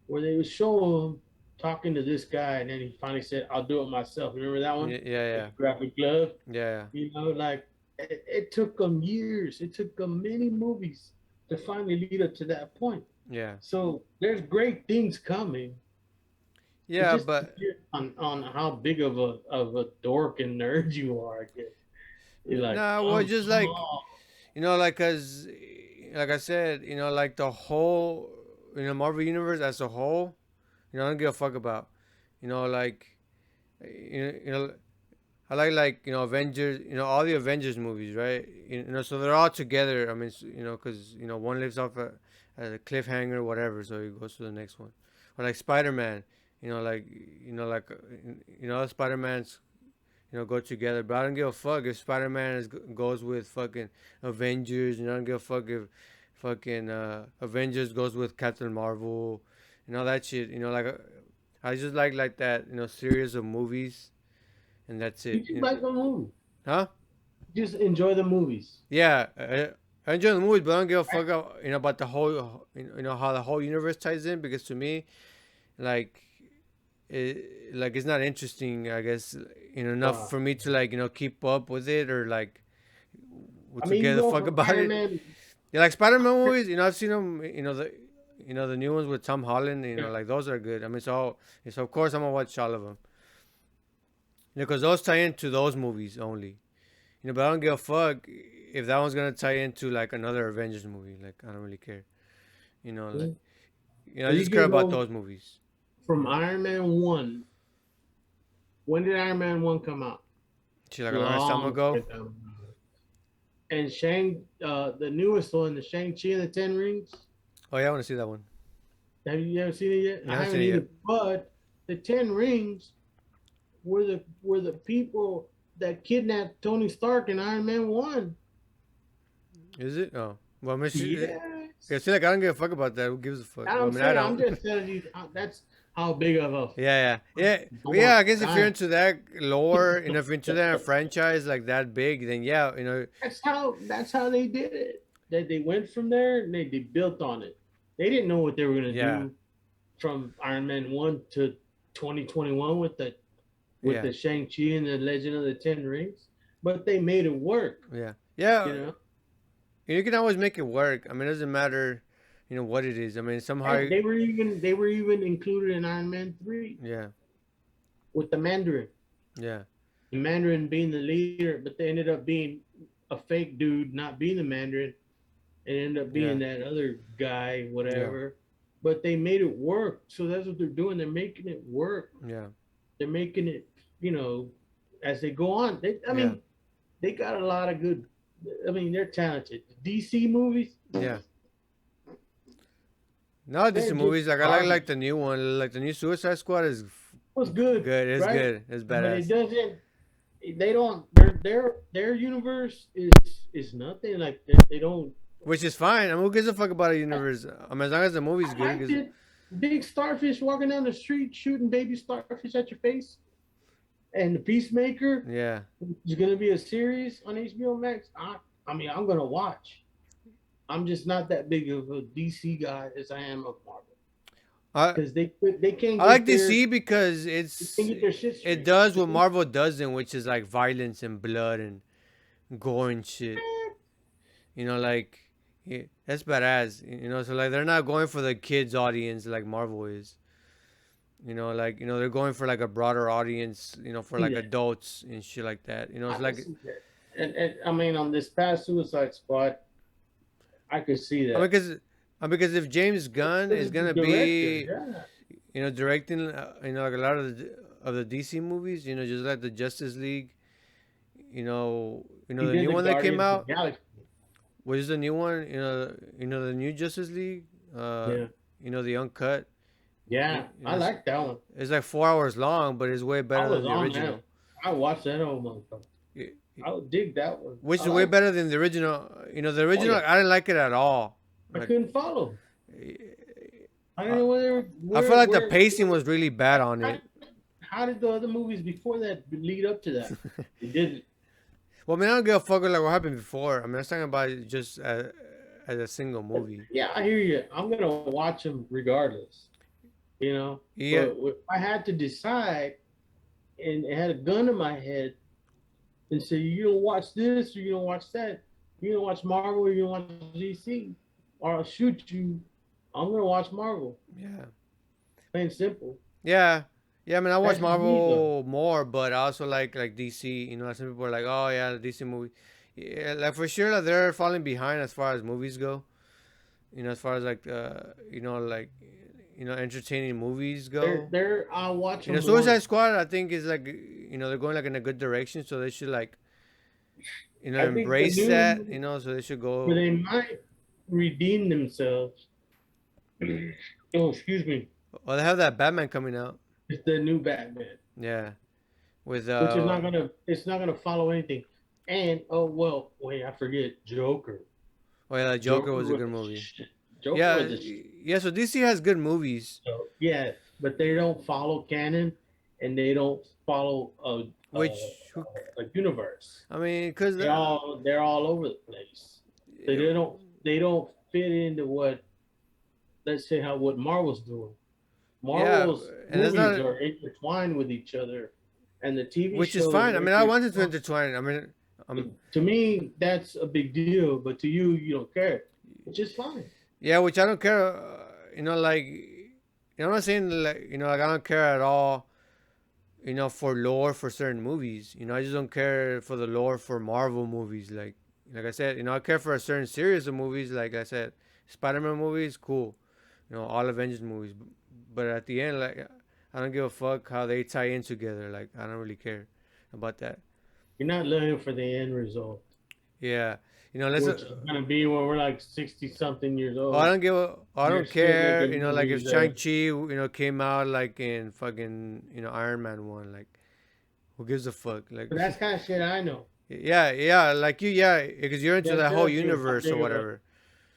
where they would show him talking to this guy, and then he finally said, "I'll do it myself." Remember that one yeah, yeah, with yeah, the graphic glove? yeah, Like it took them years. It took them many movies to finally lead up to that point. yeah. So there's great things coming. It Yeah, just but depends on how big of a dork and nerd you are. I guess you're like, nah, well, just come like on. like cause like I said, like the whole Marvel universe as a whole, I don't give a fuck about, like you know I like Avengers, all the Avengers movies, right? So they're all together. I mean, because one lives off a cliffhanger, or whatever, so he goes to the next one. Or like Spider Man, like Spider Man's go together. But I don't give a fuck if Spider Man goes with fucking Avengers. I don't give a fuck if fucking Avengers goes with Captain Marvel, and all that shit. I just like that series of movies, and that's You it. just like the movie. Huh? Just enjoy the movies. Yeah, I enjoy the movies, but I don't give a fuck about the whole how the whole universe ties in, because to me, like it's not interesting, I guess, enough Wow. for me to like keep up with it, or like I to mean, you give a go fuck from about Iron it. Man. Yeah, like Spider-Man movies, I've seen them, the new ones with Tom Holland, Yeah. like those are good. I mean, so of course I'm gonna watch all of them, because those tie into those movies only. But I don't give a fuck if that one's gonna tie into like another Avengers movie. Like, I don't really care. Like, I So you just care can about go those movies. from Iron Man 1. When did Iron Man 1 come out? Shit, like a long time Long ago. time ago. And the newest one, the Shang-Chi and the Ten Rings. Oh yeah, I want to see that one. Have you ever seen it yet? Yeah, I I haven't seen haven't it either. yet. But the Ten Rings were the people that kidnapped Tony Stark in Iron Man 1. Is it? Oh, well, I mean, yeah. Yes. See, like, I don't give a fuck about that. Who gives a fuck? Well, I I'm mean, I saying, I'm don't. just telling you, that's how big of a Yeah, yeah, yeah. But yeah, dork I guess if you're I into that lore, and if you're into that franchise like that big, then yeah, That's how they did it. They went from there and they built on it. They didn't know what they were gonna yeah, do from Iron Man 1 to 2021 with yeah, the Shang-Chi and the Legend of the Ten Rings, but they made it work, yeah, yeah. you know. You can always make it work. I mean, it doesn't matter, what it is. I mean, somehow, They were even included in Iron Man 3 yeah, with the Mandarin. yeah, The Mandarin being the leader, but they ended up being a fake dude, not being the Mandarin. and ended up Yeah. being that other guy, Yeah. whatever. But they made it work. So that's what they're doing. They're making it work. Yeah. They're making it, you know, as they go on. I Yeah. mean, they got a lot of good. I mean, they're talented. DC movies, Yeah. No, these they're just movies like I like garbage. the new one, like the new Suicide Squad is Was good, good. It's right? good. It's But it badass. doesn't. They don't. Their universe is nothing. Like they don't. Which is fine. I mean, who gives a fuck about a universe? I mean, as long as the movie's I good. liked Cause it. Big starfish walking down the street shooting baby starfish at your face, and the Peacemaker yeah, is going to be a series on HBO Max. I mean, I'm going to watch. I'm just not that big of a DC guy as I am of Marvel I because they can't I like get their DC because they can't get their shit it straight. does what Marvel doesn't, which is like violence and blood and gore and shit. You know, like that's badass. You know, so like they're not going for the kids audience like Marvel is. They're going for like a broader audience. You know, for See like that? adults and shit like that. You know, I it's can like see that. And I mean, on this past Suicide Squad, I could see I mean, that. because if James Gunn is The gonna director, be, yeah, directing, like a lot of the DC movies, just like the Justice League, he the did new the one that came Guardians of out. the Galaxy. What is the new one? The new Justice League. Yeah, The uncut. yeah, I It's, like that one. it's like 4 hours long, but it's way I better was than the on that. original. I watched that whole motherfucker. It- I would dig that one. which I is way like. better than the original. The Oh original, yeah, I didn't like it at all. I Like, couldn't follow. I don't I, know I felt like the where pacing was really bad on how, it. how did the other movies before that lead up to that? It didn't. Well, I mean, I don't give a fuck like what happened before. I mean, I was talking about it just as a single movie. Yeah, I hear you. I'm gonna watch them regardless. You know, Yeah, but if I had to decide and had a gun in my head and say you don't watch this or you don't watch that, you don't watch Marvel or you don't watch DC, or I'll shoot you. I'm gonna watch Marvel. yeah, Plain and simple. yeah, yeah. I mean, I watch That's just me though. Marvel more, but I also like DC. Some people are like, oh yeah, the DC movie. Yeah, like for sure, like, they're falling behind as far as movies go. As far as like entertaining movies go. They're I'll watch them Suicide once. Squad, I think is like they're going like in a good direction, so they should like I think the embrace that. new So they should where go. they might redeem themselves. Oh, excuse me. Well, they have that Batman coming out. It's the new Batman, Yeah, with which is not gonna it's not gonna follow anything. And oh well, wait, I forget Joker. oh yeah, Joker Joker was a was good a movie. shit. Joker Yeah, was a yeah. So DC has good movies, so, yeah, but they don't follow canon and they don't follow which who, a universe. I mean, cause They're all over the place. They don't fit into what let's say how what Marvel's doing. yeah, Marvel's and it's movies not, are intertwined with each other, and the TV which is shows fine. I are mean, I wanted to intertwined. intertwine. I mean, To me, that's a big deal, but to you, you don't care, which is fine. yeah, which I don't care. I'm not saying like like I don't care at all. For lore for certain movies. I just don't care for the lore for Marvel movies. Like I said, I care for a certain series of movies. Like I said, Spider-Man movies, cool. All Avengers movies. But at the end, like I don't give a fuck how they tie in together. Like I don't really care about that. You're not looking for the end result, Yeah, let's. which is gonna be when we're like 60 something years Oh, I old. don't give a. I You're don't still care. making Like if movies Shang that Chi, came out like in fucking, Iron Man one. Like, who gives a fuck? Like, but that's kind of shit I know. yeah, yeah, like you, yeah, because you're into That that whole tells you how universe or big of a whatever.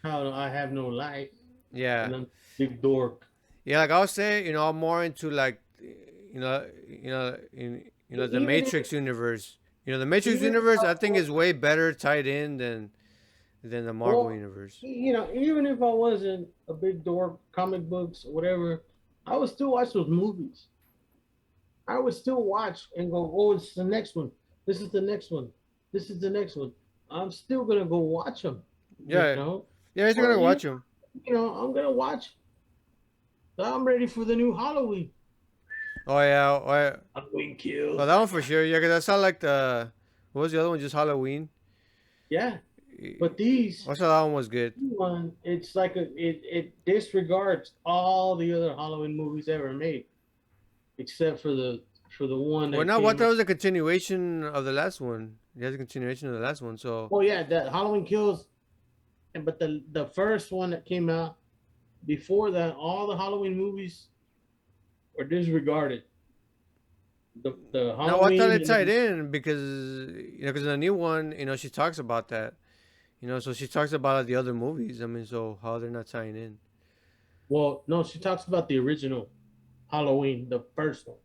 how I have no life Yeah, and I'm a big dork. yeah. Like I'll say, I'm more into like, the Even if Matrix universe. The Matrix even if universe, I I think was, is way better tied in than the Marvel well, universe. even if I wasn't a big dork, comic books, whatever, I would still watch those movies. I would still watch and go, oh, it's the next one. This is the next one. This is the next one. I'm still gonna go watch them, you Yeah, know. yeah. You're Or gonna watch them. I'm gonna watch. I'm ready for the new Halloween. Oh yeah, oh, yeah. Halloween Oh, Kills. that one for sure. Yeah, 'cause I saw like the what was the other one? Just Halloween. Yeah, But these Also, that one was good. one, it's like it disregards all the other Halloween movies ever made, except for the one Well, that now what? came That out. was a continuation of the last one. It has a continuation of the last one. So Well, yeah, that Halloween Kills, but the first one that came out before that, all the Halloween movies were disregarded. The now I thought Halloween it and tied then, in because because in the new one, she talks about that. So she talks about the other movies. I mean, so how they're not tying in? well, no, she talks about the original Halloween, the first one.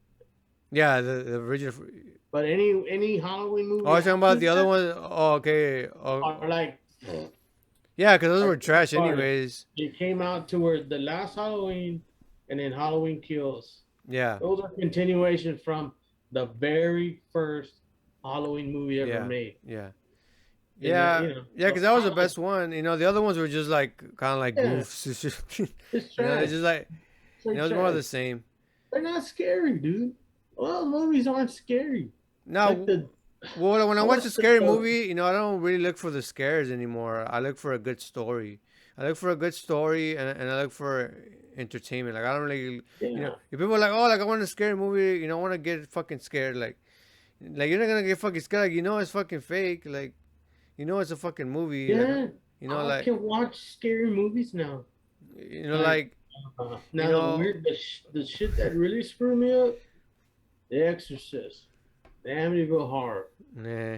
Yeah, the original. But any Halloween Oh, I movie was talking about after the other that one. Oh, okay. are Oh, yeah, because those like were trash, disregarded. anyways. It came out to where the last Halloween and then Halloween Kills. Yeah, Those are continuation from the very first Halloween movie ever yeah, made. yeah, And that, yeah, yeah. Because so that was I the like, best one. The other ones were just like kind of like yeah, goofs. it's They're trash. just like Straight it's more of trash. the same. They're not scary, dude. Well, movies aren't scary. Like Now, the well, when I I watch a watched scary movie, I don't really look for the scares anymore. I look for a good story. I look for a good story, and I look for entertainment. Like I don't really, yeah, if people are like, oh, like I want a scary movie, I want to get fucking scared. Like you're not gonna get fucking scared. Like it's fucking fake. Like it's a fucking movie. Like yeah. you know, I like can watch scary movies now. Like like you now know, the shit that really screwed me up, The Exorcist, The Amityville Horror. nah,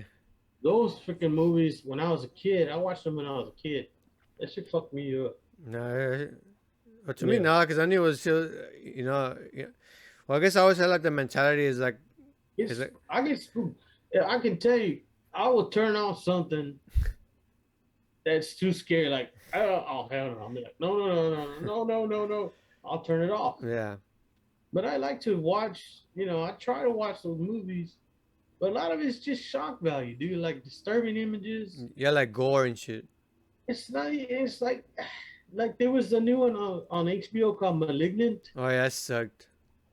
Those freaking movies. When I was a kid, I watched them when I was a kid. That shit fucked me up. nah. But to me, Yeah, nah, because I knew it was still, yeah. Well, I guess I always had like the mentality is it's like I get spooked. Yeah, I can tell you, I will turn on something that's too scary. Like, oh hell no! I'm like, no, no, no, no, no, no, no, no. I'll turn it off. yeah. But I like to watch. I try to watch those movies, but a lot of it's just shock value, dude. Like disturbing images. Yeah, like gore and shit. It's not. It's like there was a new one on HBO called *Malignant*. Oh yeah, that sucked.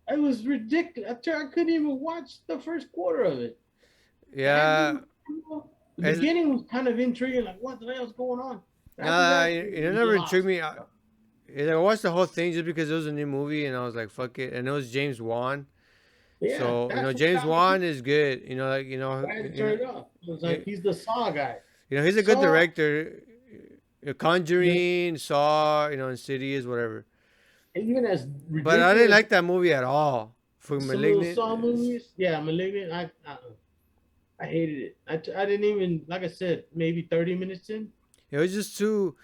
It was ridiculous. I couldn't even watch the first quarter of it. The Yeah, acting, the it's, beginning was kind of intriguing, like what the hell's going on. After nah, that, it you never intrigued lost. me. I watched the whole thing just because it was a new movie, and I was like, fuck it. And it was James Wan, Yeah, so that's what James got me. Wan is good. I had to turn it off. It was like he's the Saw guy. he's a good Saw, director. the, Conjuring, Saw, Insidious, whatever. even as But I didn't ridiculous like that movie at all. For as some of those Malignant, Saw movies, yeah, *Malignant*. I hated it. I didn't even, like I said, maybe 30 minutes in. it was just too.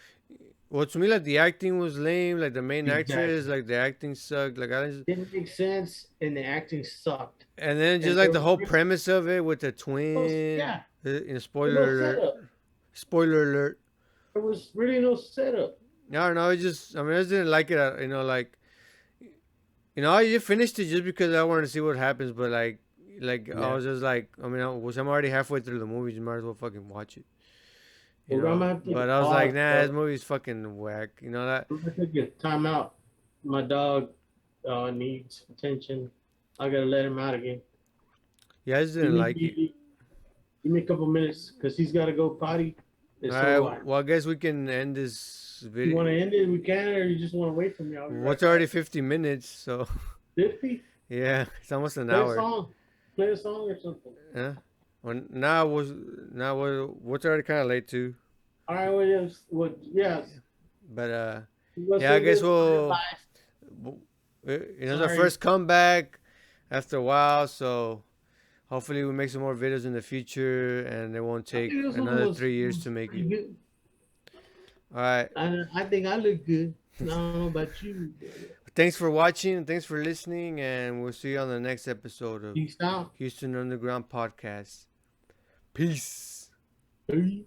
Well, to me, like the acting was lame. Like the main actress, Exactly. like the acting sucked. Like I just, Didn't make sense, and the acting sucked. and then just And like the whole premise of it with the yeah, twin. there Spoiler was no alert! setup. Spoiler alert! There was really no setup. I don't know. I just didn't like it. Like I finished it just because I wanted to see what happens. But like I Yeah. was just like, I'm already halfway through the movie. You might as well fucking watch it. We're gonna have to take a But I was like, pause, nah, this bro. movie's fucking whack. That. We're gonna take a time out. My dog needs attention. I gotta let him out again. Yeah, I just Give didn't me like it. give me a couple minutes because he's gotta go potty, and All so right. do I. Well, I guess we can end this You want video. to end it? We can, or you just want to wait for me? I'll be Well, right it's already back. 50 minutes, so 50? yeah, it's almost an Play a hour. song. Play a song or something. Yeah. Well, what's already kind of late too. All right, Williams. Yes. But You gonna yeah, I say guess this? we'll. Bye. It's our Sorry. first comeback after a while, so hopefully we make some more videos in the future, and it won't I take think this one another was, 3 years to was make pretty it. good. All right. I think I look good. I don't know about you. Thanks for watching. Thanks for listening, and we'll see you on the next episode of Peace out. Houston Underground Podcast. Peace. Peace.